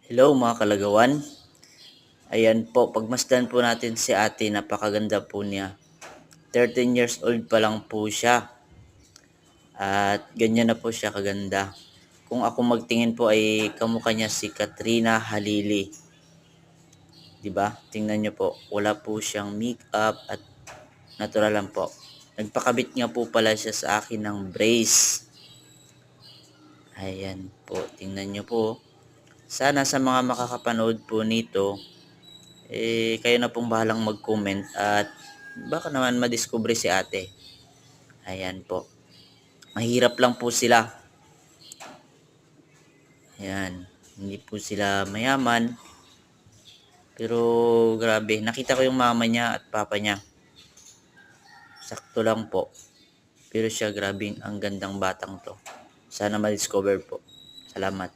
Hello mga kalagawan. Ayan po, pagmasdan po natin si ate, napakaganda po niya. 13 years old pa lang po siya. At ganyan na po siya kaganda. Kung ako magtingin po ay kamukha niya si Katrina Halili. 'Di ba? Tingnan niyo po, wala po siyang makeup at natural lang po. Nagpakabit nga po pala siya sa akin ng brace. Ayan po, tingnan niyo po. Sana sa mga makakapanood po nito, kayo na pong bahalang mag-comment at baka naman madiscover si ate. Ayan po. Mahirap lang po sila. Ayan. Hindi po sila mayaman. Pero grabe. Nakita ko yung mama niya at papa niya. Sakto lang po. Pero siya grabe ang gandang batang to. Sana madiscover po. Salamat.